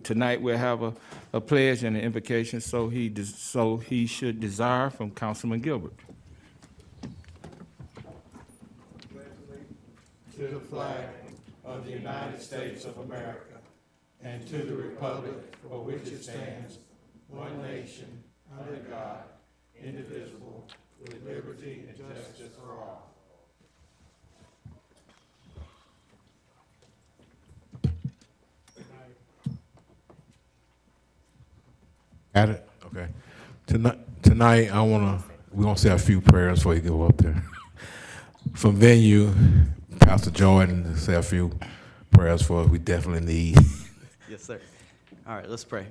Tonight we'll have a pledge and an invocation, so he should desire from Councilman Gilbert. To the flag of the United States of America and to the republic for which it stands, one nation, under God, indivisible, with liberty and justice for all. Got it? Okay. Tonight we're gonna say a few prayers before you go up there. From venue, Pastor Jordan, say a few prayers for us. We definitely need. Yes, sir. All right, let's pray.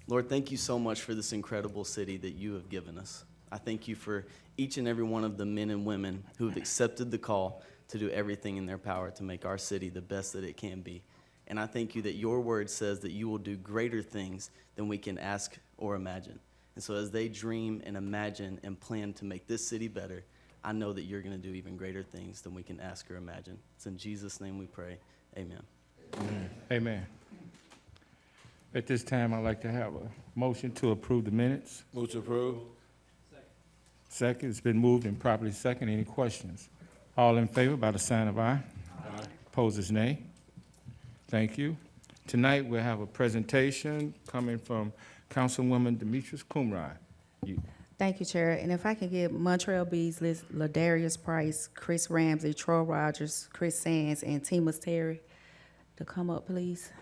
Lord, thank you so much for this incredible city that you have given us. I thank you for each and every one of the men and women who have accepted the call to do everything in their power to make our city the best that it can be. And I thank you that your word says that you will do greater things than we can ask or imagine. And so as they dream and imagine and plan to make this city better, I know that you're going to do even greater things than we can ask or imagine. It's in Jesus' name we pray. Amen. Amen. Amen. At this time, I'd like to have a motion to approve the minutes. Move to approve. Second, it's been moved and properly second. Any questions? All in favor by the sign of aye. Aye. Opposers, nay. Thank you. Tonight, we'll have a presentation coming from Councilwoman Demetrius Coonrod. Thank you, Chair. And if I can get Montreal Beasley, Ladarius Price, Chris Ramsey, Troy Rogers, Chris Sands, and Timus Terry to come up, please.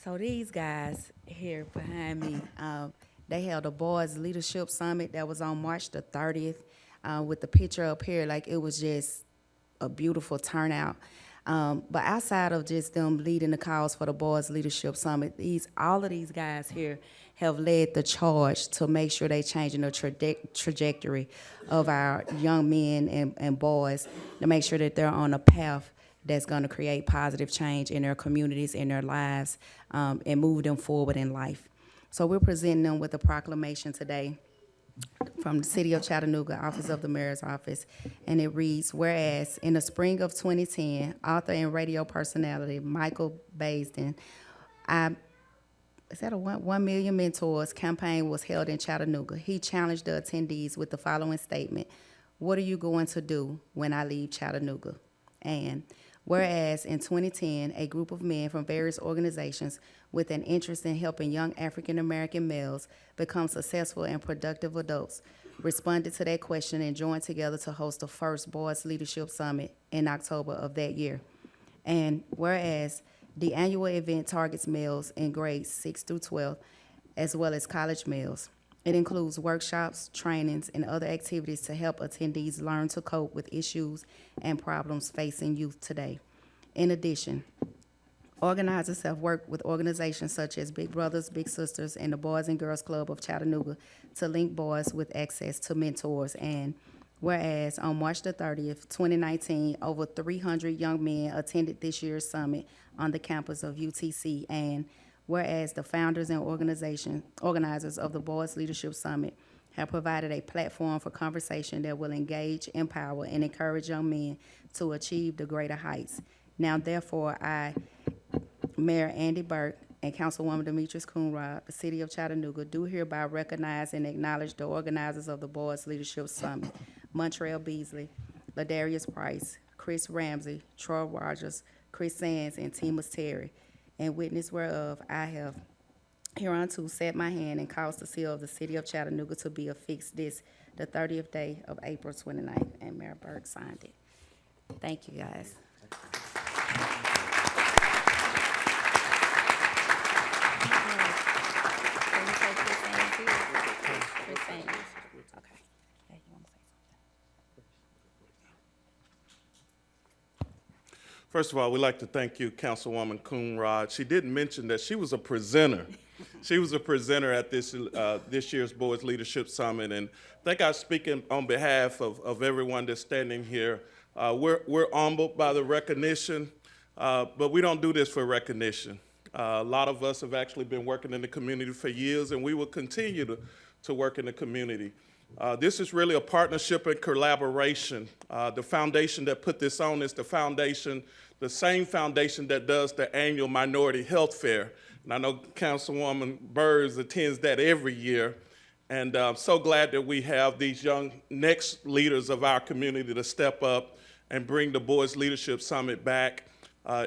So these guys here behind me, they held a boys leadership summit that was on March the 30th with the picture up here. Like, it was just a beautiful turnout. But outside of just them leading the cause for the boys leadership summit, all of these guys here have led the charge to make sure they changing the trajectory of our young men and boys, to make sure that they're on a path that's going to create positive change in their communities, in their lives, and move them forward in life. So we're presenting them with a proclamation today from the City of Chattanooga, Office of the Mayor's Office, and it reads, whereas in the spring of 2010, author and radio personality Michael Baisden, is that a 1 Million Mentors campaign was held in Chattanooga. He challenged the attendees with the following statement: what are you going to do when I leave Chattanooga? And whereas in 2010, a group of men from various organizations with an interest in helping young African-American males become successful and productive adults responded to that question and joined together to host the first Boys Leadership Summit in October of that year. And whereas the annual event targets males in grades 6 through 12, as well as college males. It includes workshops, trainings, and other activities to help attendees learn to cope with issues and problems facing youth today. In addition, organizers have worked with organizations such as Big Brothers, Big Sisters, and the Boys and Girls Club of Chattanooga to link boys with access to mentors. And whereas on March the 30th, 2019, over 300 young men attended this year's summit on the campus of UTC. And whereas the founders and organizers of the Boys Leadership Summit have provided a platform for conversation that will engage, empower, and encourage young men to achieve the greater heights. Now, therefore, I, Mayor Andy Burke, and Councilwoman Demetrius Coonrod, the City of Chattanooga, do hereby recognize and acknowledge the organizers of the Boys Leadership Summit, Montreal Beasley, Ladarius Price, Chris Ramsey, Troy Rogers, Chris Sands, and Timus Terry. And witness whereof I have hereunto set my hand and caused the seal of the City of Chattanooga to be affixed this, the 30th day of April 29th, and Mayor Burke signed it. Thank you, guys. First of all, we'd like to thank you, Councilwoman Coonrod. She didn't mention that she was a presenter She was a presenter at this year's Boys Leadership Summit, and I think I'm speaking on behalf of everyone that's standing here. We're humbled by the recognition, but we don't do this for recognition. A lot of us have actually been working in the community for years, and we will continue to work in the community. This is really a partnership and collaboration. The foundation that put this on is the same foundation that does the annual Minority Health Fair. And I know Councilwoman Burrs attends that every year. And I'm so glad that we have these young next leaders of our community to step up and bring the Boys Leadership Summit back.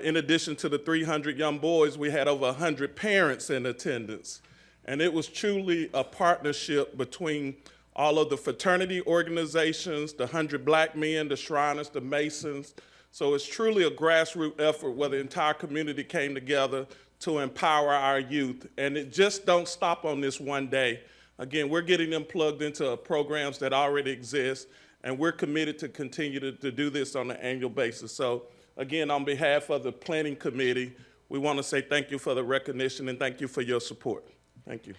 In addition to the 300 young boys, we had over 100 parents in attendance. And it was truly a partnership between all of the fraternity organizations, the 100 Black men, the Shriners, the Masons. So it's truly a grassroots effort where the entire community came together to empower our youth. And it just don't stop on this one day. Again, we're getting them plugged into programs that already exist, and we're committed to continue to do this on an annual basis. So again, on behalf of the planning committee, we want to say thank you for the recognition and thank you for your support. Thank you.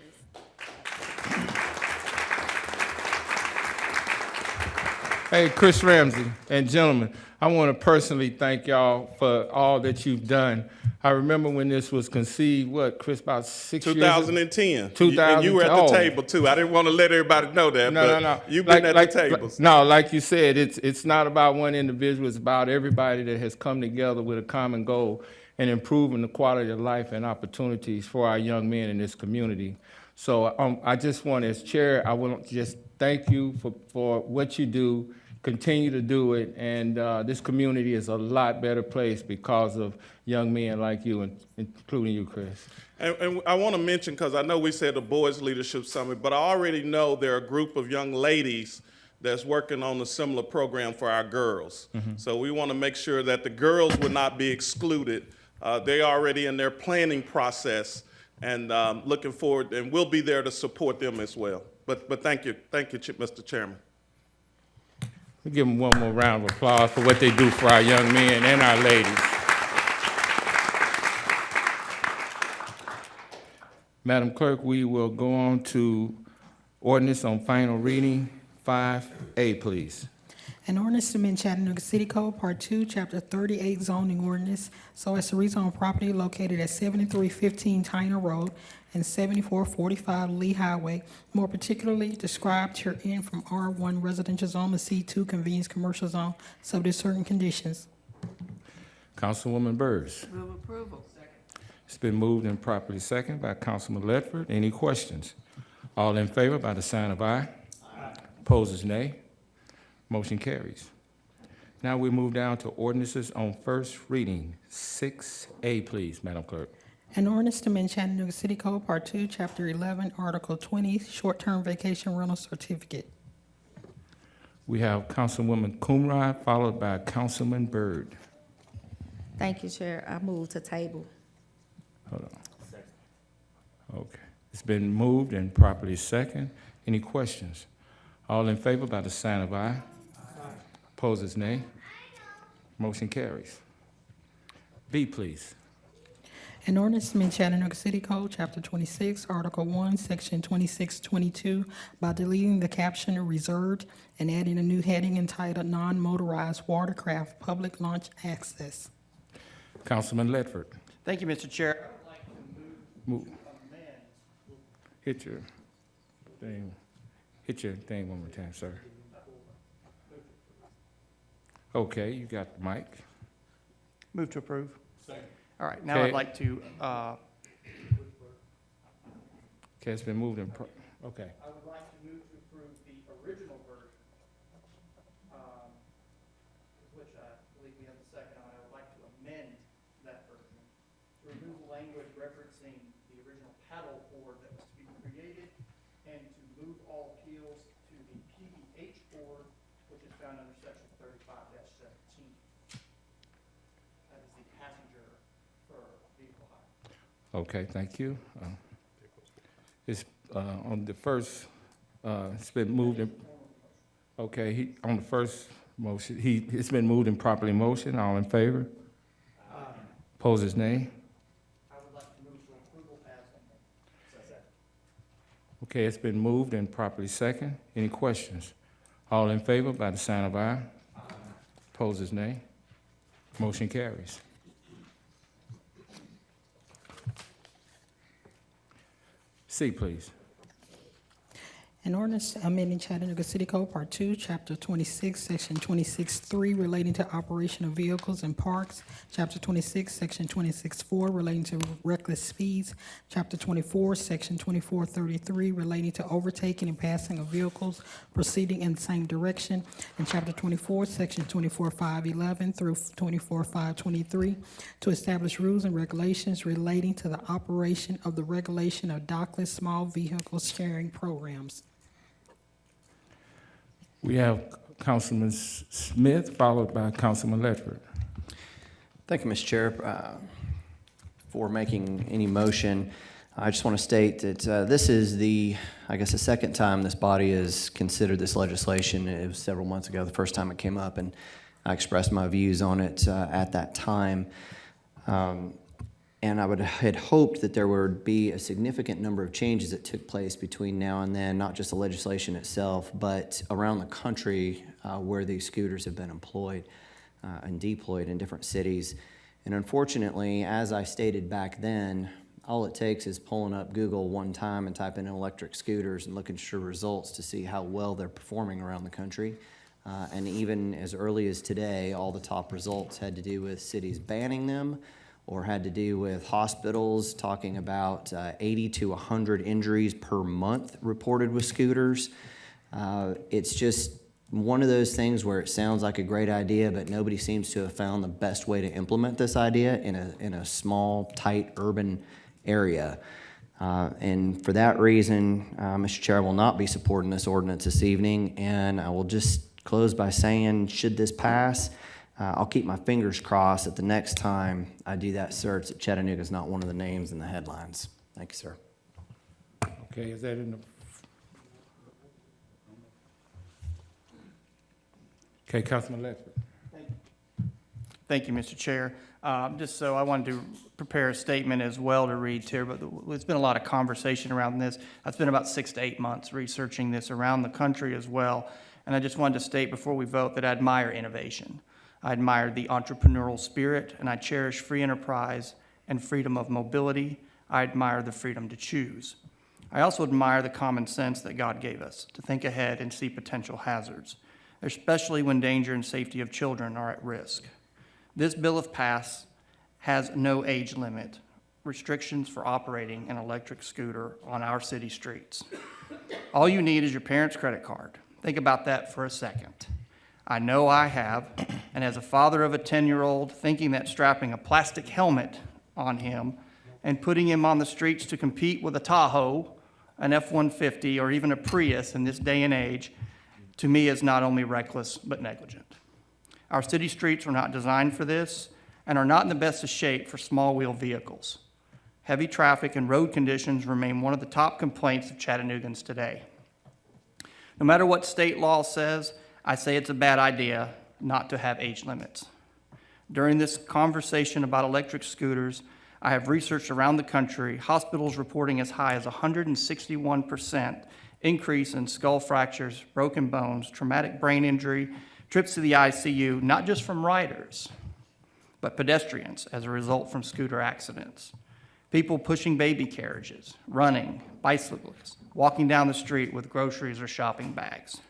Hey, Chris Ramsey and gentlemen, I want to personally thank y'all for all that you've done. I remember when this was conceived, Chris, about 6 years ago? 2010. 2010. And you were at the table too. I didn't want to let everybody know that, No. You've been at the tables. Like you said, it's not about one individual. It's about everybody that has come together with a common goal and improving the quality of life and opportunities for our young men in this community. So I just want, as chair, I want to just thank you for what you do. Continue to do it, and this community is a lot better place because of young men like you, including you, Chris. And I want to mention, because I know we said the Boys Leadership Summit, but I already know there are a group of young ladies that's working on a similar program for our girls. Mm-hmm. So we want to make sure that the girls will not be excluded. They're already in their planning process, and looking forward, and we'll be there to support them as well. But thank you, Mr. Chairman. We give them one more round of applause for what they do for our young men and our ladies. Madam Clerk, we will go on to ordinance on final reading, 5A, please. An ordinance to amend Chattanooga City Code, Part 2, Chapter 38 zoning ordinance, so as to rezone property located at 7315 Tyner Road and 7445 Lee Highway, more particularly described herein from R1 residential zone to C2 convenience commercial zone, subject to certain conditions. Councilwoman Burrs. Move approval. It's been moved and properly seconded by Councilman Ledford. Any questions? All in favor by the sign of aye. Aye. Opposers, nay. Motion carries. Now we move down to ordinances on first reading. 6A, please, Madam Clerk. An ordinance to amend Chattanooga City Code, Part 2, Chapter 11, Article 20, short-term vacation rental certificate. We have Councilwoman Coonrod, followed by Councilman Byrd. Thank you, Chair. I move to table. Hold on. Okay. It's been moved and properly second. Any questions? All in favor by the sign of aye. Aye. Opposers, nay. Motion carries. B, please. An ordinance to amend Chattanooga City Code, Chapter 26, Article 1, Section 2622, by deleting the caption "reserved" and adding a new heading entitled "Non-Motorized Watercraft Public Launch Access." Councilman Ledford. Thank you, Mr. Chair. Move. Hit your thing. Hit your thing one more time, sir. Okay, you got the mic. Move to approve. All right, now Okay. I'd like to, Okay, it's been moved and, okay. I would like to move to approve the original version, which I believe we have the second on. I would like to amend that version to remove the language referencing the original paddle board that was to be created and to move all appeals to the PBH board, which is found under section 35-17. That is the passenger for vehicle hire. Okay, thank you. It's on the first, it's been moved, okay, on the first motion, it's been moved and properly motioned. All in favor? Opposers, nay. I would like to move for approval as amended. Okay, it's been moved and properly second. Any questions? All in favor by the sign of aye. Opposers, nay. Motion carries. C, please. An ordinance amending Chattanooga City Code Part 2, Chapter 26, Section 26-3 relating to operation of vehicles in parks, Chapter 26, Section 26-4 relating to reckless speeds, Chapter 24, Section 24-33 relating to overtaking and passing of vehicles proceeding in the same direction, and Chapter 24, Section 24-511 through 24-523 to establish rules and regulations relating to the operation of the regulation of dockless small vehicle sharing programs. We have Councilman Smith, followed by Councilman Ledford. Thank you, Mr. Chair. For making any motion, I just want to state that this is the second time this body has considered this legislation. It was several months ago, the first time it came up, and I expressed my views on it at that time. And I had hoped that there would be a significant number of changes that took place between now and then, not just the legislation itself, but around the country where these scooters have been employed and deployed in different cities. And unfortunately, as I stated back then, all it takes is pulling up Google one time and typing in electric scooters and looking for results to see how well they're performing around the country. And even as early as today, all the top results had to do with cities banning them, or had to do with hospitals talking about 80 to 100 injuries per month reported with scooters. It's just one of those things where it sounds like a great idea, but nobody seems to have found the best way to implement this idea in a small, tight, urban area. And for that reason, Mr. Chair, I will not be supporting this ordinance this evening, and I will just close by saying, should this pass, I'll keep my fingers crossed that the next time I do that search, that Chattanooga is not one of the names in the headlines. Thank you, sir. Okay, is that in the? Okay, Councilman Ledford. Thank you, Mr. Chair. Just so I wanted to prepare a statement as well to read here, but there's been a lot of conversation around this. I've spent about 6 to 8 months researching this around the country as well, and I just wanted to state before we vote that I admire innovation. I admire the entrepreneurial spirit, and I cherish free enterprise and freedom of mobility. I admire the freedom to choose. I also admire the common sense that God gave us to think ahead and see potential hazards, especially when danger and safety of children are at risk. This bill, if passed, has no age limit, restrictions for operating an electric scooter on our city streets. All you need is your parents' credit card. Think about that for a second. I know I have, and as a father of a 10-year-old, thinking that strapping a plastic helmet on him and putting him on the streets to compete with a Tahoe, an F-150, or even a Prius in this day and age, to me is not only reckless, but negligent. Our city streets are not designed for this and are not in the best of shape for small-wheel vehicles. Heavy traffic and road conditions remain one of the top complaints of Chattanoogans today. No matter what state law says, I say it's a bad idea not to have age limits. During this conversation about electric scooters, I have researched around the country, hospitals reporting as high as 161% increase in skull fractures, broken bones, traumatic brain injury, trips to the ICU, not just from riders, but pedestrians as a result from scooter accidents. People pushing baby carriages, running, bicyclists, walking down the street with groceries or shopping bags.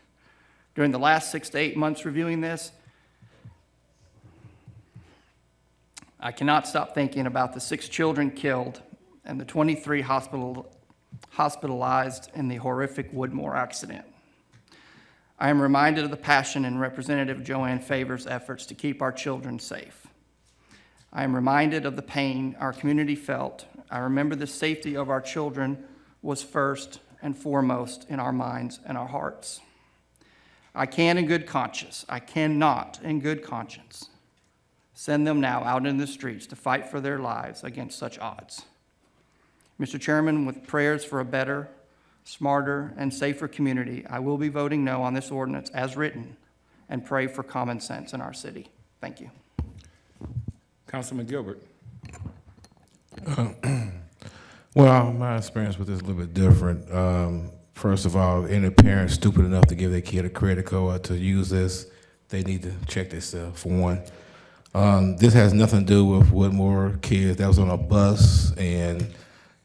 During the last 6 to 8 months reviewing this, I cannot stop thinking about the 6 children killed and the 23 hospitalized in the horrific Woodmore accident. I am reminded of the passion in Representative Joanne Favor's efforts to keep our children safe. I am reminded of the pain our community felt. I remember the safety of our children was first and foremost in our minds and our hearts. I cannot, in good conscience, send them now out in the streets to fight for their lives against such odds. Mr. Chairman, with prayers for a better, smarter, and safer community, I will be voting no on this ordinance as written and pray for common sense in our city. Thank you. Councilman Gilbert. Well, my experience with this is a little bit different. First of all, any parent stupid enough to give their kid a credit card to use this, they need to check themselves, for one. This has nothing to do with Whitmore kids. That was on a bus, and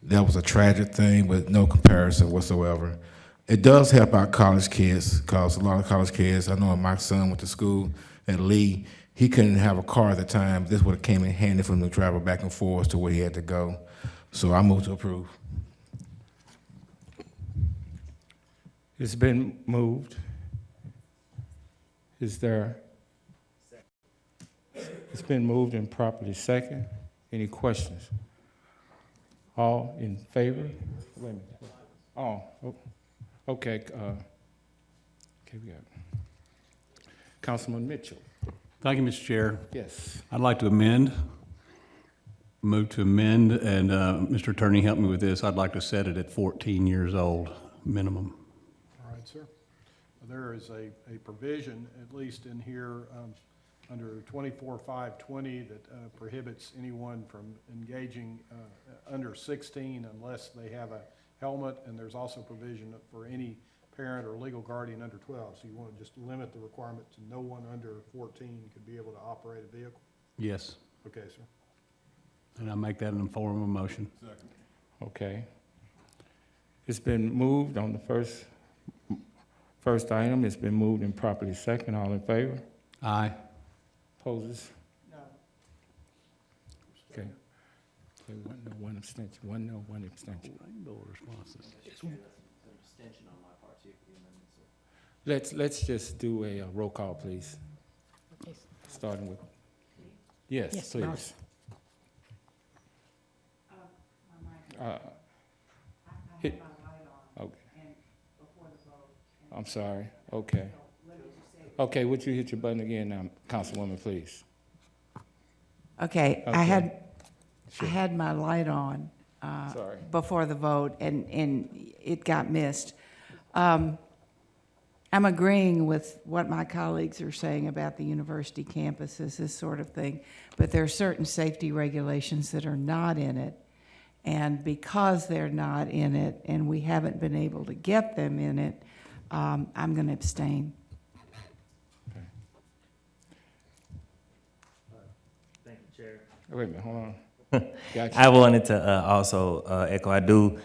that was a tragic thing, but no comparison whatsoever. It does help out college kids, because a lot of college kids, I know when my son went to school at Lee, he couldn't have a car at the time. This would have came in handy for him to travel back and forth to where he had to go. So I move to approve. It's been moved. Is there? It's been moved and properly second. Any questions? All in favor? Wait a minute. Oh, okay. Okay, we got Councilman Mitchell. Thank you, Mr. Chair. Yes. I'd like to move to amend, and Mr. Attorney, help me with this. I'd like to set it at 14 years old, minimum. All right, sir. There is a provision, at least in here, under 24.520 that prohibits anyone from engaging under 16 unless they have a helmet, and there's also provision for any parent or legal guardian under 12. So you want to just limit the requirement to no one under 14 could be able to operate a vehicle? Yes, Okay, sir. and I make that in the form of a motion. Okay. It's been moved on the first item. It's been moved and properly second. All in favor? Aye. Opposes? No. Okay. Okay, one no, one abstention. One no, one abstention. Rainbow responses. Let's just do a roll call, please. Starting with, yes, Yes, please. Hit- Okay. I'm sorry. Okay. Okay, would you hit your button again now, Councilwoman, please? Okay, Okay. I Sure. had my light on Sorry. before the vote, and it got missed. I'm agreeing with what my colleagues are saying about the university campuses, this sort of thing, but there are certain safety regulations that are not in it, and because they're not in it, and we haven't been able to get them in it, I'm going to abstain. Thank you, Chair. Wait a minute, hold on. Gotcha. I wanted to also echo, I do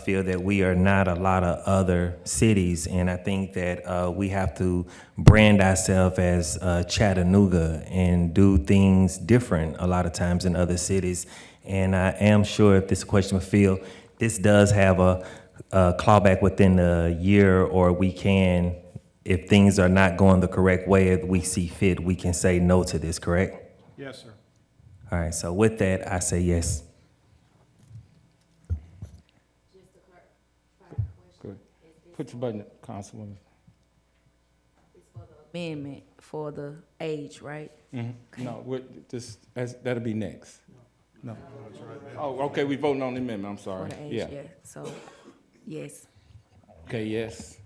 feel that we are not a lot of other cities, and I think that we have to brand ourselves as Chattanooga and do things different a lot of times in other cities. And I am sure if this question of Phil, this does have a clawback within a year, or we can, if things are not going the correct way, if we see fit, we can say no to this, correct? Yes, sir. All right, so with that, I say yes. Good. Put your button, Councilwoman. Amendment for the age, right? No, that'll be next. No. Oh, okay, we voting on the amendment, I'm For sorry. the age, Yeah. yeah. So, yes. Okay, yes.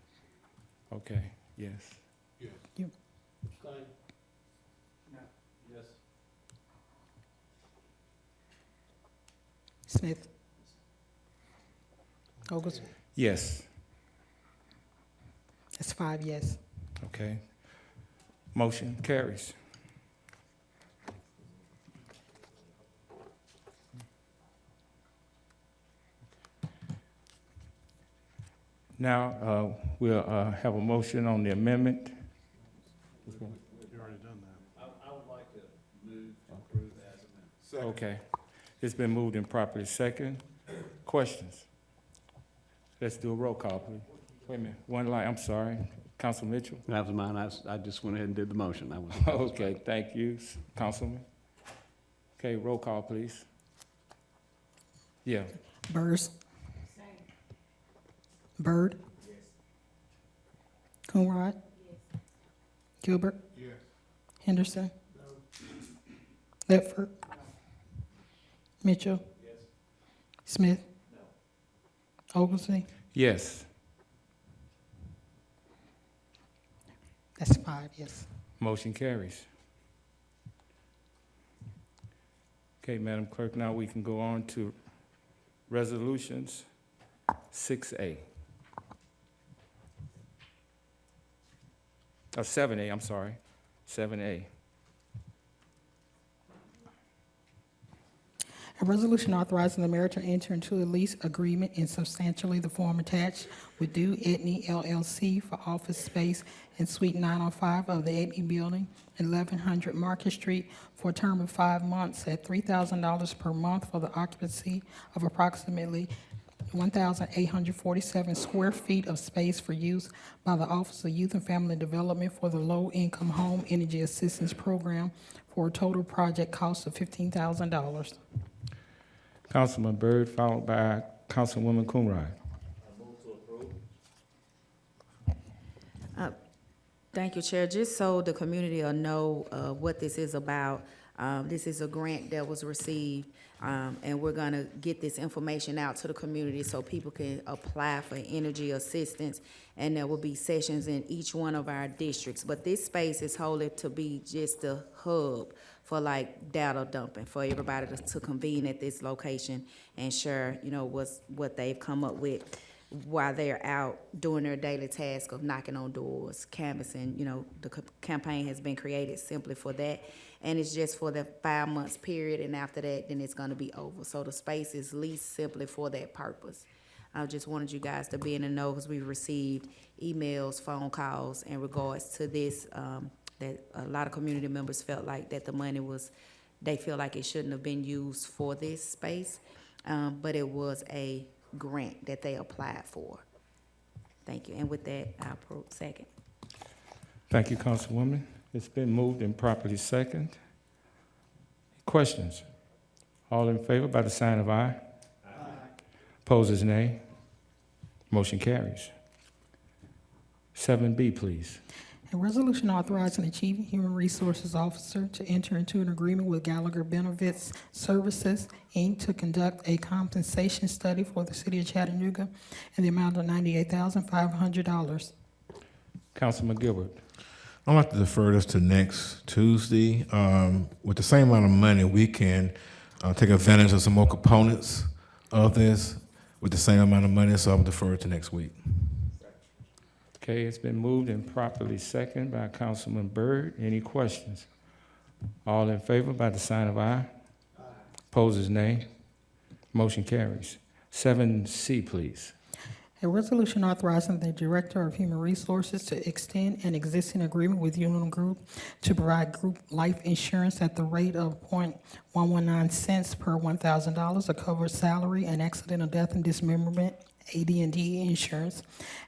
Okay, yes. Smith. Oglesby. Yes, That's 5 yes. okay. Motion carries. Now, we'll have a motion on the amendment. You already done that. Okay. It's been moved and properly second. Questions? Let's do a roll call, please. Wait a minute, one line, I'm sorry. Council Mitchell? That was mine. I just went ahead and did the motion. That was Okay, thank you, Councilman. Okay, roll call, please. Yeah, Burrs. Byrd. Coonrod. Gilbert. Henderson. Ledford. Mitchell. Smith. Oglesby. yes. That's 5 yes. Motion carries. Okay, Madam Clerk, now we can go on to Resolutions 6A. 7A, I'm sorry, 7A. A resolution authorizing the mayor to enter into a lease agreement in substantially the form attached with Due Etney LLC for office space in Suite 905 of the Etney Building, 1100 Market Street, for a term of 5 months at $3,000 per month for the occupancy of approximately 1,847 square feet of space for use by the Office of Youth and Family Development for the Low Income Home Energy Assistance Program for a total project cost of $15,000. Councilman Byrd, followed by Councilwoman Coonrod. Thank you, Chair. Just so the community will know what this is about, this is a grant that was received, and we're gonna get this information out to the community so people can apply for energy assistance, and there will be sessions in each one of our districts. But this space is wholly to be just a hub for like data dumping, for everybody to convene at this location and share, what they've come up with while they're out doing their daily task of knocking on doors, canvassing. The campaign has been created simply for that, and it's just for the 5 months period, and after that, then it's gonna be over. So the space is leased simply for that purpose. I just wanted you guys to be in the know, because we've received emails, phone calls in regards to this, that a lot of community members felt like that the money they feel like it shouldn't have been used for this space, but it was a grant that they applied for. Thank you, and with that, I approve. Second. Thank you, Councilwoman. It's been moved and properly second. Questions? All in favor by the sign of aye. Aye. Opposers, nay. Motion carries. 7B, please. A resolution authorizing the Chief Human Resources Officer to enter into an agreement with Gallagher Benefits Services, Inc. to conduct a compensation study for the city of Chattanooga in the amount of $98,500. Councilman Gilbert. I'd like to defer this to next Tuesday. With the same amount of money, we can take advantage of some more components of this with the same amount of money, so I'll defer it to next week. Okay, it's been moved and properly second by Councilman Byrd. Any questions? All in favor by the sign of aye. Aye. Opposers, nay. Motion carries. 7C, please. A resolution authorizing the Director of Human Resources to extend an existing agreement with Unum Group to provide group life insurance at the rate of .119 cents per $1,000 to cover salary and accidental death and dismemberment, AD&D insurance,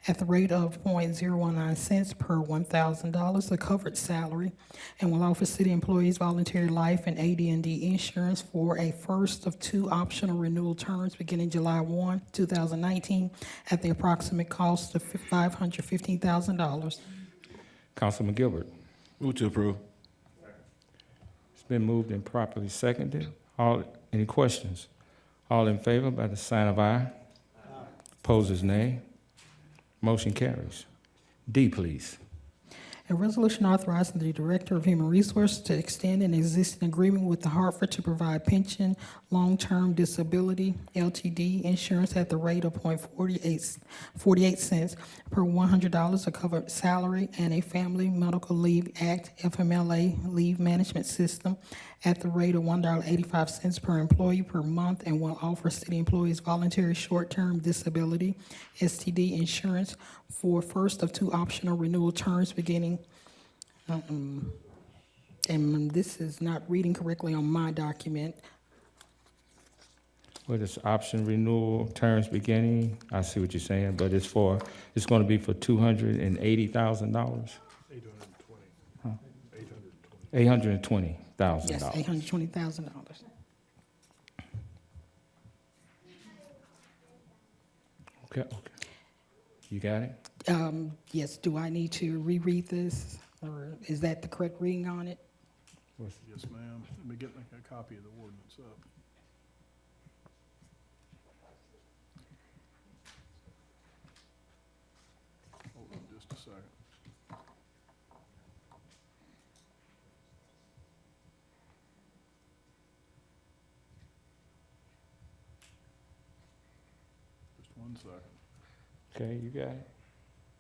at the rate of .019 cents per $1,000 to covered salary, and will offer city employees voluntary life and AD&D insurance for a first of 2 optional renewal terms beginning July 1, 2019, at the approximate cost of $515,000. Councilman Gilbert. Move to approve. It's been moved and properly seconded. Any questions? All in favor by the sign of aye. Opposers, nay. Motion carries. D, please. A resolution authorizing the Director of Human Resources to extend an existing agreement with the Hartford to provide pension, long-term disability, LTD insurance at the rate of .48 cents per $100 to cover salary, and a Family Medical Leave Act, FMLA, leave management system at the rate of $1.85 per employee per month, and will offer city employees voluntary short-term disability, STD insurance for first of 2 optional renewal terms beginning, and this is not reading correctly on my document. With this option renewal terms beginning, I see what you're saying, but it's going to be for $280,000? $820,000. Yes, $820,000. Okay. You got it? Yes, do I need to reread this, or is that the correct reading on it? Yes, ma'am. Let me get a copy of the ordinance up. Hold on just a second. 1 second. Okay, you got it?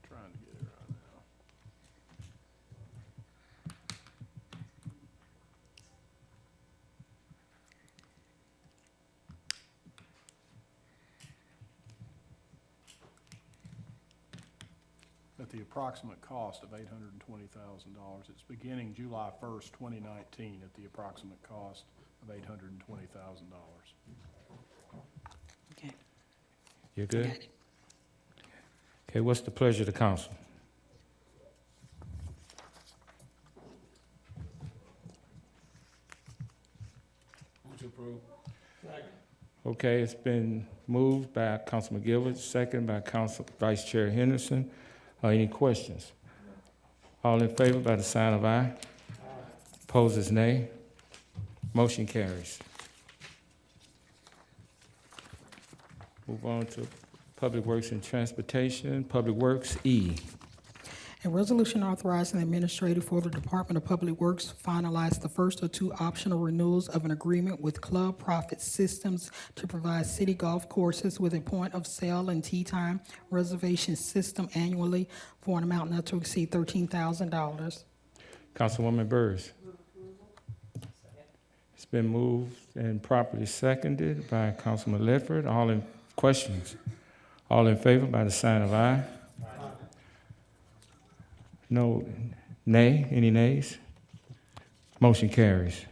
Trying to get it right now. At the approximate cost of $820,000. It's beginning July 1st, 2019, at the approximate cost of $820,000. Okay. You good? Okay, what's the pleasure of the council? Okay, it's been moved by Councilman Gilbert, second by Vice Chair Henderson. Any questions? All in favor by the sign of aye. Opposed, nay. Motion carries. Move on to Public Works and Transportation. Public Works, E. A resolution authorizing the administrator for the Department of Public Works to finalize the first of 2 optional renewals of an agreement with Club Profit Systems to provide city golf courses with a point of sale and tee time reservation system annually for an amount not to exceed $13,000. Councilwoman Burrs. It's been moved and properly seconded by Councilman Ledford. All in questions? All in favor by the sign of aye. No, nay, any nays? Motion carries.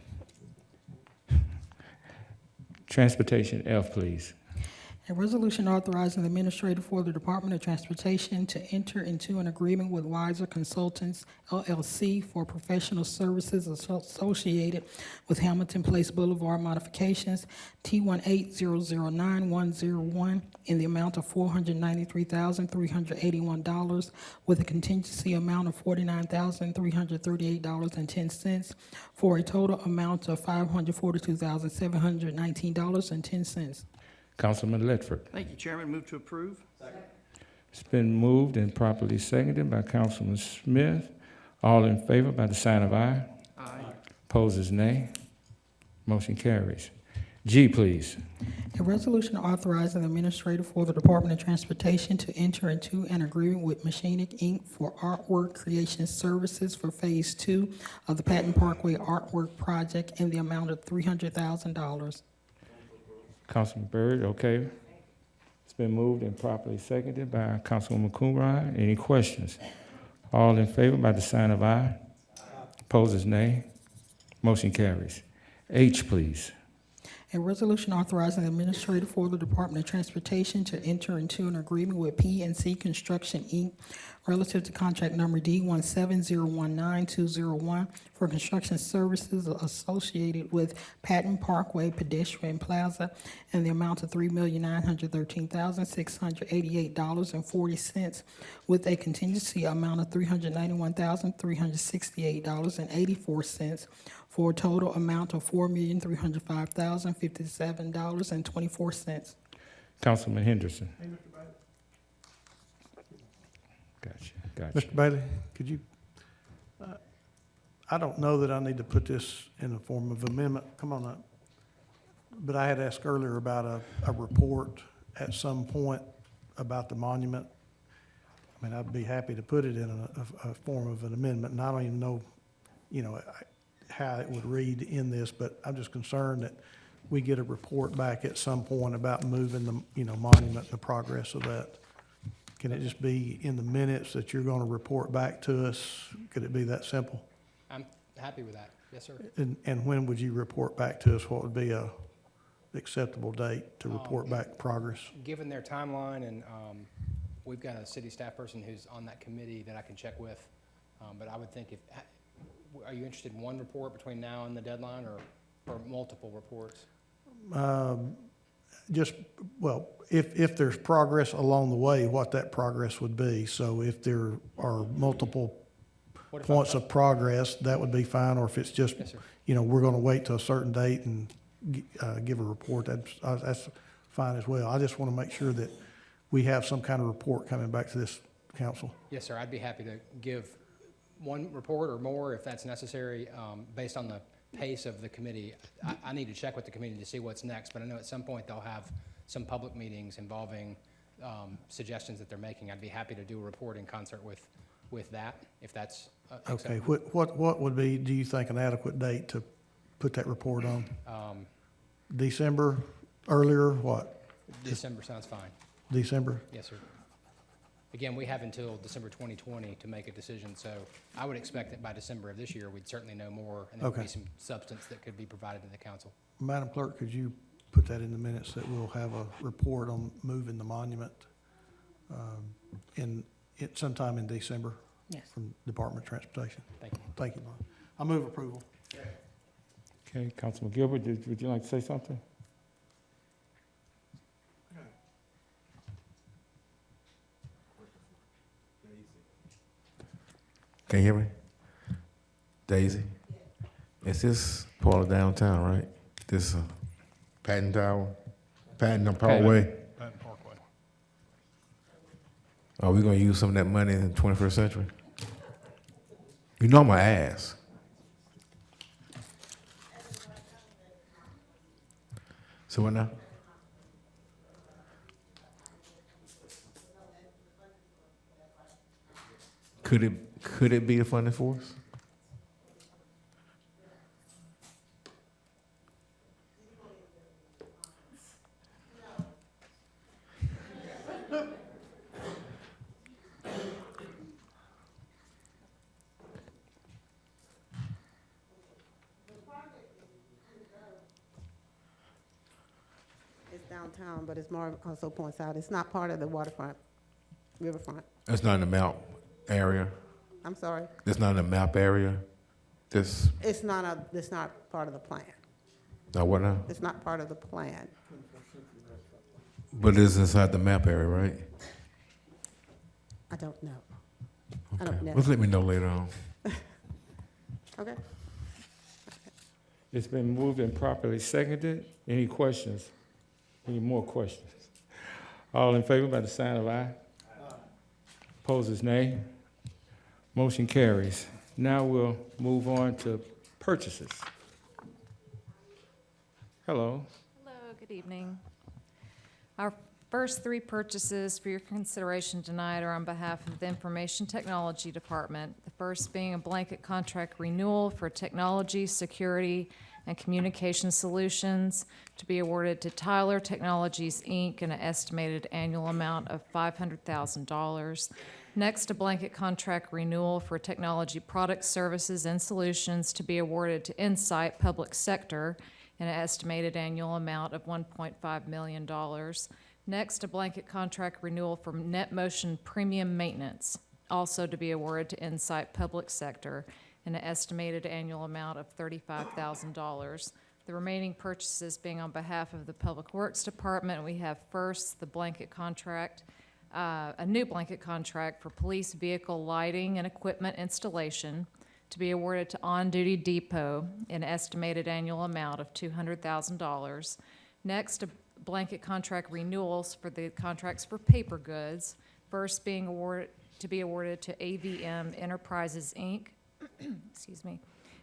Transportation, F, please. A resolution authorizing the administrator for the Department of Transportation to enter into an agreement with Wiser Consultants, LLC, for professional services associated with Hamilton Place Boulevard modifications, T18009-101, in the amount of $493,381, with a contingency amount of $49,338.10, for a total amount of $542,719.10. Councilman Ledford. Thank you, Chairman. Move to approve. It's been moved and properly seconded by Councilman Smith. All in favor by the sign of aye. Aye. Opposed, nay. Motion carries. G, please. A resolution authorizing the administrator for the Department of Transportation to enter into an agreement with Machinic, Inc. for artwork creation services for Phase 2 of the Patton Parkway Artwork Project in the amount of $300,000. Councilman Byrd, okay. It's been moved and properly seconded by Councilwoman Coonrod. Any questions? All in favor by the sign of aye. Opposed, nay. Motion carries. H, please. A resolution authorizing the administrator for the Department of Transportation to enter into an agreement with PNC Construction, Inc. relative to contract number D17019-201 for construction services associated with Patton Parkway Pedestrian Plaza in the amount of $3,913,688.40, with a contingency amount of $391,368.84, for a total amount of $4,305,057.24. Councilman Henderson. Gotcha. Mr. Bailey, could you, I don't know that I need to put this in the form of amendment, come on up. But I had asked earlier about a report at some point about the monument. I mean, I'd be happy to put it in a form of an amendment, and I don't even know, how it would read in this, but I'm just concerned that we get a report back at some point about moving the, monument and the progress of that. Can it just be in the minutes that you're going to report back to us? Could it be that simple? I'm happy with that. Yes, sir. And when would you report back to us? What would be a acceptable date to report back progress? Given their timeline, and we've got a city staff person who's on that committee that I can check with, but I would think are you interested in one report between now and the deadline, or multiple reports? If there's progress along the way, what that progress would be. So if there are multiple points of progress, that would be fine, or if it's just, Yes, sir. We're going to wait till a certain date and give a report, that's fine as well. I just want to make sure that we have some kind of report coming back to this council. Yes, sir. I'd be happy to give one report or more if that's necessary, based on the pace of the committee. I need to check with the committee to see what's next, but I know at some point they'll have some public meetings involving suggestions that they're making. I'd be happy to do a report in concert with that, if that's Okay, acceptable. what would be, do you think, an adequate date to put that report on? December, earlier, what? December sounds fine. December? Yes, sir. Again, we have until December 2020 to make a decision, so I would expect that by December of this year, we'd certainly know more, and there would Okay. be some substance that could be provided to the council. Madam Clerk, could you put that in the minutes that we'll have a report on moving the monument sometime in December? Yes. From Department of Transportation. Thank you. Thank you, Lon. I move approval. Okay, Councilman Gilbert, would you like to say something? Can you hear me? Daisy? Is this part of downtown, right? This Patton Tower, Patton Parkway? Patton Parkway. Are we gonna use some of that money in the 21st century? You know I'm gonna ask. So what now? Could it be a funding force? It's downtown, but as Marv also points out, it's not part of the waterfront, riverfront. That's not in the map area. I'm sorry. That's not in the map area. This, It's not part of the plan. now what now? It's not part of the plan. But it's inside the map area, right? I don't know. I Okay. don't know. Just let me know later on. Okay. It's been moved and properly seconded. Any questions? Any more questions? All in favor by the sign of aye. Opposers, nay. Motion carries. Now we'll move on to purchases. Hello. Hello, good evening. Our first three purchases for your consideration tonight are on behalf of the Information Technology Department. The first being a blanket contract renewal for technology, security, and communication solutions to be awarded to Tyler Technologies, Inc. in an estimated annual amount of $500,000. Next, a blanket contract renewal for technology products, services, and solutions to be awarded to Insight Public Sector in an estimated annual amount of $1.5 million. Next, a blanket contract renewal for NetMotion Premium Maintenance, also to be awarded to Insight Public Sector in an estimated annual amount of $35,000. The remaining purchases being on behalf of the Public Works Department. We have first the blanket contract, a new blanket contract for police vehicle lighting and equipment installation to be awarded to On Duty Depot in an estimated annual amount of $200,000. Next, a blanket contract renewals for the contracts for paper goods, first being awarded to AVM Enterprises, Inc., excuse me,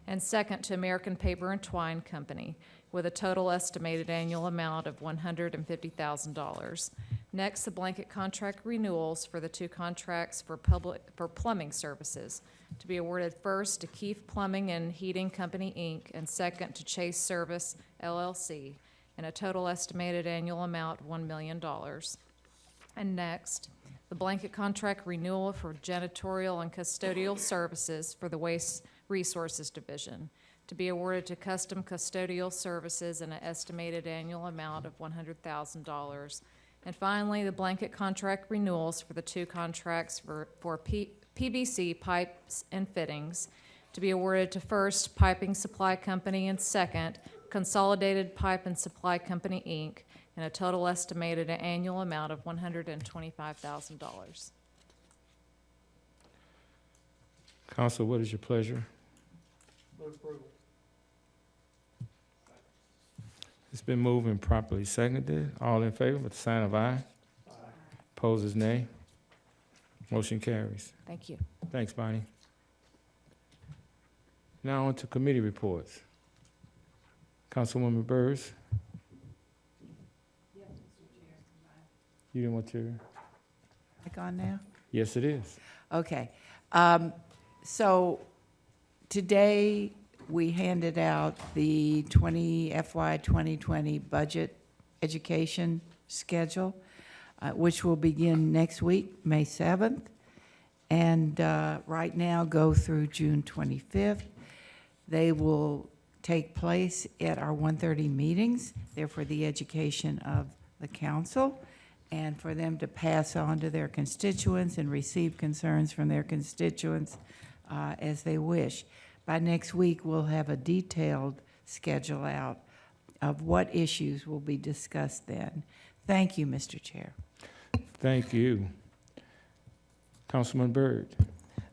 and second to American Paper and Twine Company, with a total estimated annual amount of $150,000. Next, the blanket contract renewals for the two contracts for plumbing services to be awarded first to Keefe Plumbing and Heating Company, Inc., and second to Chase Service, LLC, in a total estimated annual amount of $1 million. And next, the blanket contract renewal for janitorial and custodial services for the Waste Resources Division to be awarded to Custom Custodial Services in an estimated annual amount of $100,000. And finally, the blanket contract renewals for the two contracts for PVC pipes and fittings to be awarded to first Piping Supply Company and second Consolidated Pipe and Supply Company, Inc., in a total estimated annual amount of $125,000. Council, what is your pleasure? Move approval. It's been moved and properly seconded. All in favor with the sign of aye. Opposers, nay. Motion carries. Thank you. Thanks, Bonnie. Now on to committee reports. Councilwoman Burrs. You didn't want to? Mic on now? Yes, it is. Okay. So today, we handed out the FY 2020 budget education schedule, which will begin next week, May 7th, and right now go through June 25th. They will take place at our 1:30 meetings. They're for the education of the council and for them to pass on to their constituents and receive concerns from their constituents as they wish. By next week, we'll have a detailed schedule out of what issues will be discussed then. Thank you, Mr. Chair. Thank you. Councilman Byrd.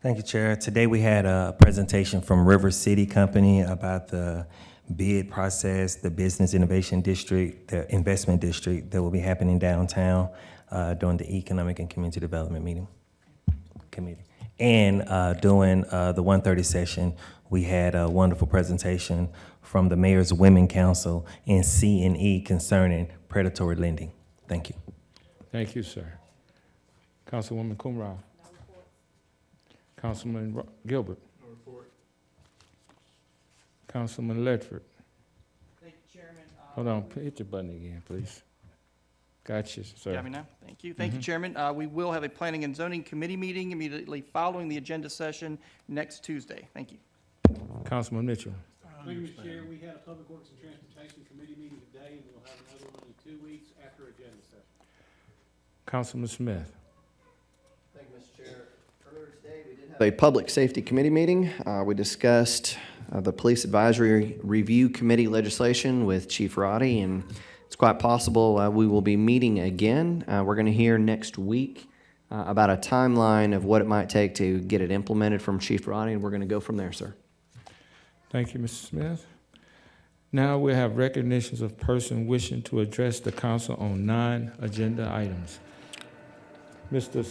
Thank you, Chair. Today we had a presentation from River City Company about the bid process, the Business Innovation District, the Investment District that will be happening downtown during the Economic and Community Development Committee. And during the 1:30 session, we had a wonderful presentation from the Mayor's Women Council in C&E concerning predatory lending. Thank you. Thank you, sir. Councilwoman Kumrah. Councilman Gilbert. No report. Councilman Ledford. Thank you, Chairman. Hold on, hit your button again, please. Gotcha, sir. Got me now? Thank you. Thank you, Chairman. We will have a Planning and Zoning Committee meeting immediately following the agenda session next Tuesday. Thank you. Councilman Mitchell. Thank you, Mr. Chair. We had a Public Works and Transportation Committee meeting today, and we'll have another one in 2 weeks after agenda session. Councilman Smith. Thank you, Mr. Chair. Earlier today, we did have a Public Safety Committee meeting. We discussed the Police Advisory Review Committee legislation with Chief Roddy, and it's quite possible we will be meeting again. We're going to hear next week about a timeline of what it might take to get it implemented from Chief Roddy, and we're going to go from there, sir. Thank you, Mr. Smith. Now we have recognitions of person wishing to address the council on non-agenda items. Mr.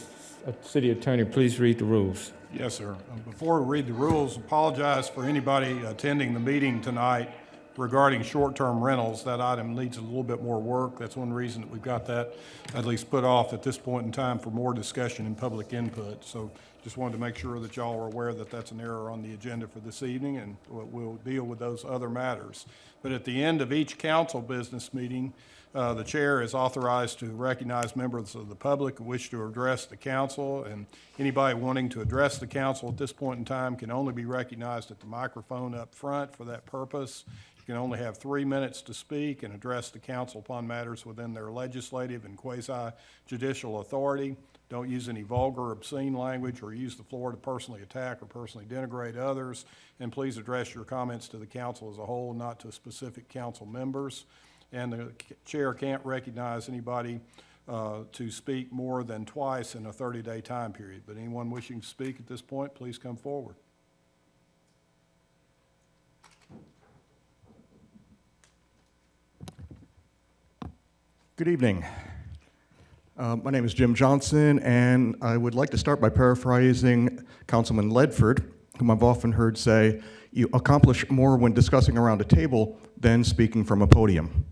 City Attorney, please read the rules. Yes, sir. Before we read the rules, apologize for anybody attending the meeting tonight regarding short-term rentals. That item needs a little bit more work. That's one reason that we've got that at least put off at this point in time for more discussion and public input. So just wanted to make sure that y'all are aware that that's an error on the agenda for this evening, and we'll deal with those other matters. But at the end of each council business meeting, the chair is authorized to recognize members of the public who wish to address the council, and anybody wanting to address the council at this point in time can only be recognized at the microphone up front for that purpose. You can only have 3 minutes to speak and address the council upon matters within their legislative and quasi-judicial authority. Don't use any vulgar or obscene language or use the floor to personally attack or personally denigrate others. And please address your comments to the council as a whole, not to specific council members. And the chair can't recognize anybody to speak more than twice in a 30-day time period. But anyone wishing to speak at this point, please come forward. Good evening. My name is Jim Johnson, and I would like to start by paraphrasing Councilman Ledford, whom I've often heard say, "You accomplish more when discussing around a table than speaking from a podium."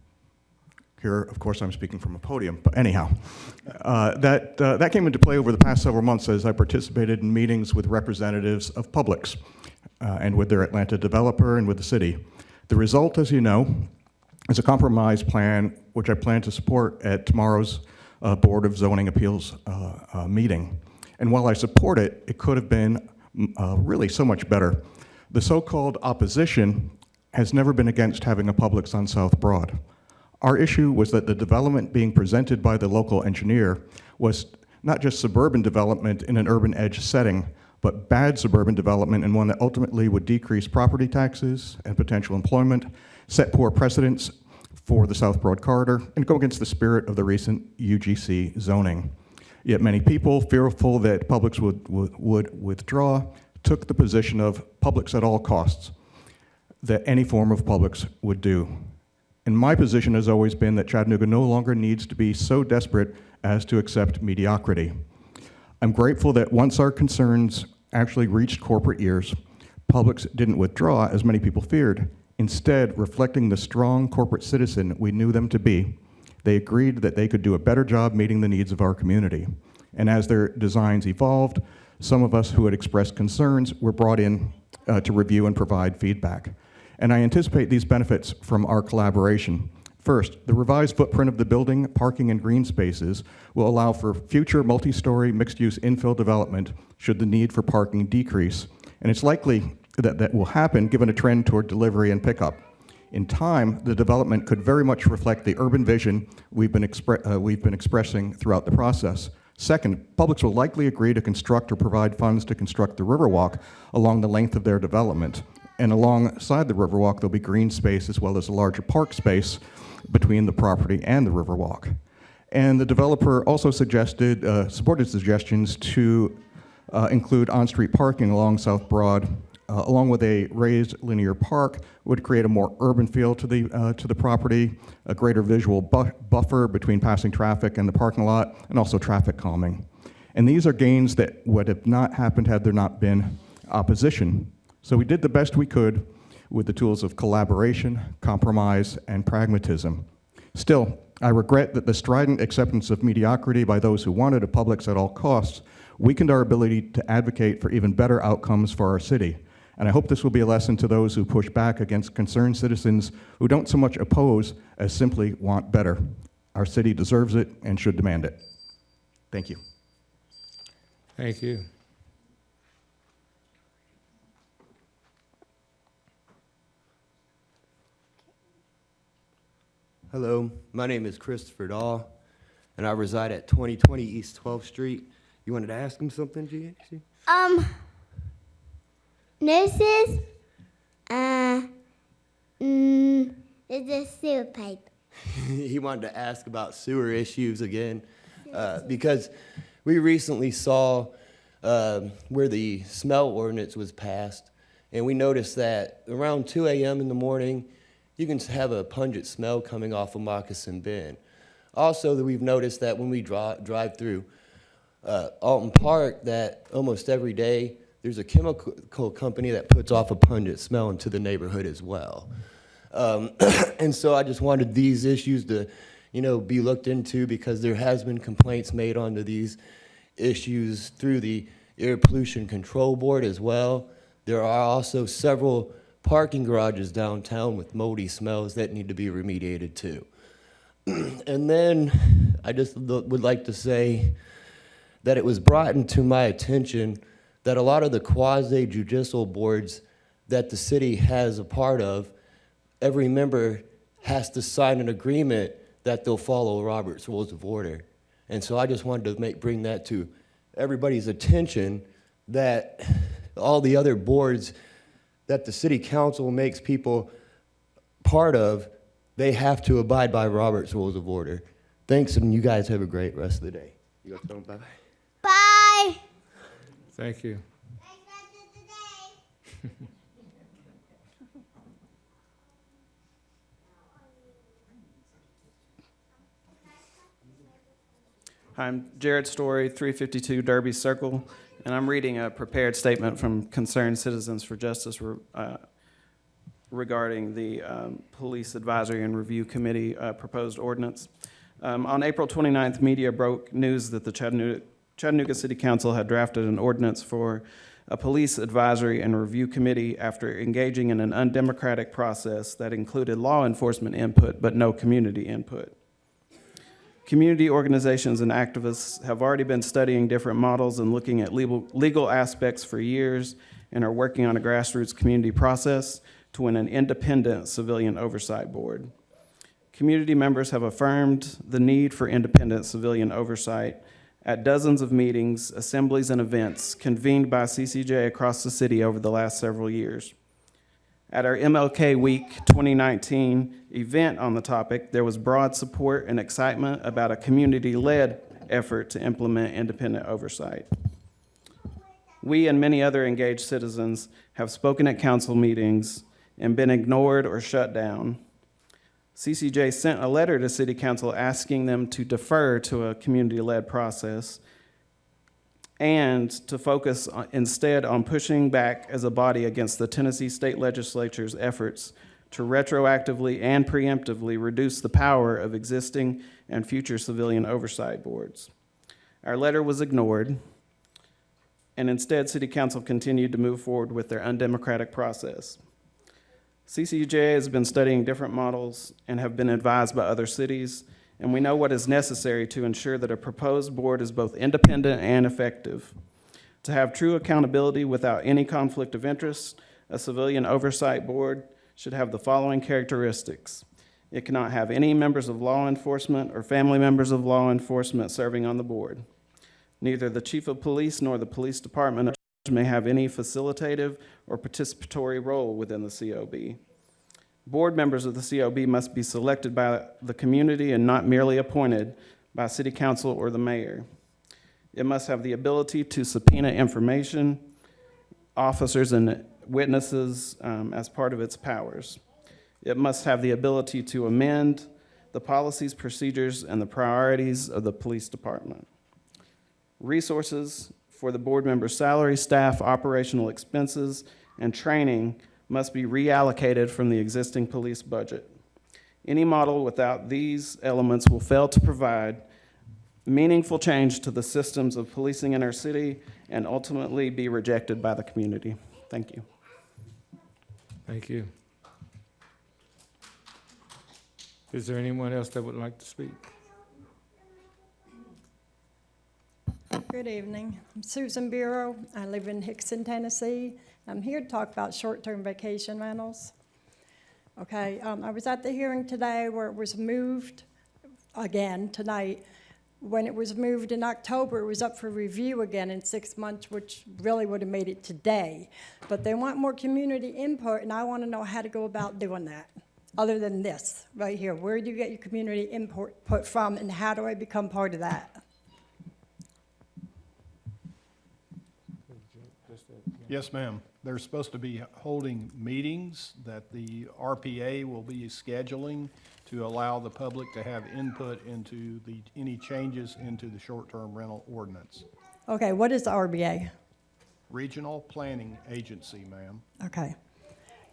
Here, of course, I'm speaking from a podium, but anyhow, that came into play over the past several months as I participated in meetings with representatives of Publix and with their Atlanta developer and with the city. The result, as you know, is a compromise plan which I plan to support at tomorrow's Board of Zoning Appeals meeting. And while I support it, it could have been really so much better. The so-called opposition has never been against having a Publix on South Broad. Our issue was that the development being presented by the local engineer was not just suburban development in an urban edge setting, but bad suburban development and one that ultimately would decrease property taxes and potential employment, set poor precedents for the South Broad corridor, and go against the spirit of the recent UGC zoning. Yet many people, fearful that Publix would withdraw, took the position of Publix at all costs, that any form of Publix would do. And my position has always been that Chattanooga no longer needs to be so desperate as to accept mediocrity. I'm grateful that once our concerns actually reached corporate ears, Publix didn't withdraw as many people feared. Instead, reflecting the strong corporate citizen we knew them to be, They agreed that they could do a better job meeting the needs of our community. And as their designs evolved, some of us who had expressed concerns were brought in to review and provide feedback. And I anticipate these benefits from our collaboration. First, the revised footprint of the building, parking, and green spaces will allow for future multi-story mixed-use infill development should the need for parking decrease. And it's likely that that will happen given a trend toward delivery and pickup. In time, the development could very much reflect the urban vision we've been expressing throughout the process. Second, Publix will likely agree to construct or provide funds to construct the Riverwalk along the length of their development. And alongside the Riverwalk, there'll be green space as well as a larger park space between the property and the Riverwalk. And the developer also supported suggestions to include on-street parking along South Broad, along with a raised linear park, would create a more urban feel to the property, a greater visual buffer between passing traffic and the parking lot, and also traffic calming. And these are gains that would have not happened had there not been opposition. So we did the best we could with the tools of collaboration, compromise, and pragmatism. Still, I regret that the strident acceptance of mediocrity by those who wanted a Publix at all costs weakened our ability to advocate for even better outcomes for our city. And I hope this will be a lesson to those who push back against concerned citizens who don't so much oppose as simply want better. Our city deserves it and should demand it. Thank you. Thank you. Hello, my name is Christopher Daw, and I reside at 2020 East 12th Street. You wanted to ask him something, GHC? Nurses, is a sewer pipe. He wanted to ask about sewer issues again, because we recently saw where the smell ordinance was passed, and we noticed that around 2 a.m. in the morning, you can have a pungent smell coming off of Moccasin Bend. Also, we've noticed that when we drive through Alton Park, that almost every day there's a chemical company that puts off a pungent smell into the neighborhood as well. And so I just wanted these issues to, be looked into, because there has been complaints made onto these issues through the Air Pollution Control Board as well. There are also several parking garages downtown with moldy smells that need to be remediated too. And then I just would like to say that it was brought into my attention that a lot of the quasi-judicial boards that the city has a part of, every member has to sign an agreement that they'll follow Robert's Rules of Order. And so I just wanted to bring that to everybody's attention, that all the other boards that the city council makes people part of, they have to abide by Robert's Rules of Order. Thanks, and you guys have a great rest of the day. You guys don't bye-bye. Bye. Thank you. Hi, I'm Jared Story, 352 Derby Circle, and I'm reading a prepared statement from Concerned Citizens for Justice regarding the Police Advisory and Review Committee proposed ordinance. On April 29th, media broke news that the Chattanooga City Council had drafted an ordinance for a Police Advisory and Review Committee after engaging in an undemocratic process that included law enforcement input but no community input. Community organizations and activists have already been studying different models and looking at legal aspects for years, and are working on a grassroots community process to win an independent civilian oversight board. Community members have affirmed the need for independent civilian oversight at dozens of meetings, assemblies, and events convened by CCJ across the city over the last several years. At our MLK Week 2019 event on the topic, there was broad support and excitement about a community-led effort to implement independent oversight. We and many other engaged citizens have spoken at council meetings and been ignored or shut down. CCJ sent a letter to City Council asking them to defer to a community-led process and to focus instead on pushing back as a body against the Tennessee State Legislature's efforts to retroactively and preemptively reduce the power of existing and future civilian oversight boards. Our letter was ignored, and instead, City Council continued to move forward with their undemocratic process. CCUJ has been studying different models and have been advised by other cities, and we know what is necessary to ensure that a proposed board is both independent and effective. To have true accountability without any conflict of interest, a civilian oversight board should have the following characteristics. It cannot have any members of law enforcement or family members of law enforcement serving on the board. Neither the chief of police nor the police department may have any facilitative or participatory role within the COB. Board members of the COB must be selected by the community and not merely appointed by City Council or the mayor. It must have the ability to subpoena information, officers, and witnesses as part of its powers. It must have the ability to amend the policies, procedures, and the priorities of the police department. Resources for the board members' salary, staff, operational expenses, and training must be reallocated from the existing police budget. Any model without these elements will fail to provide meaningful change to the systems of policing in our city and ultimately be rejected by the community. Thank you. Thank you. Is there anyone else that would like to speak? Good evening. I'm Susan Bureau. I live in Hickson, Tennessee. I'm here to talk about short-term vacation rentals. Okay, I was at the hearing today where it was moved again tonight. When it was moved in October, it was up for review again in 6 months, which really would have made it today. But they want more community input, and I want to know how to go about doing that, other than this right here. Where do you get your community input from, and how do I become part of that? Yes, ma'am. They're supposed to be holding meetings that the RPA will be scheduling to allow the public to have input into any changes into the short-term rental ordinance. Okay, what is the RBA? Regional Planning Agency, ma'am. Okay.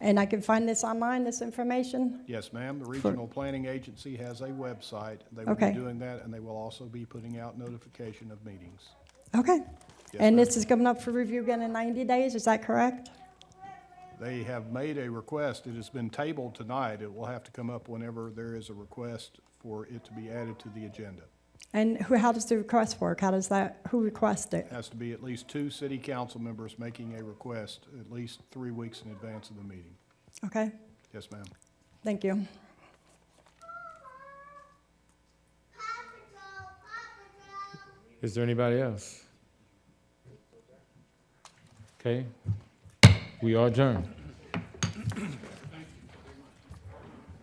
And I can find this online, this information? Yes, ma'am. The Regional Planning Agency has a website. They will Okay. be doing that, and they will also be putting out notification of meetings. Okay. Yes, And ma'am. this is coming up for review again in 90 days, is that correct? They have made a request. It has been tabled tonight. It will have to come up whenever there is a request for it to be added to the agenda. And how does the request work? Who requests it? It has to be at least 2 city council members making a request at least 3 weeks in advance of the meeting. Okay, Yes, ma'am. thank you. Is there anybody else? Okay, we are adjourned.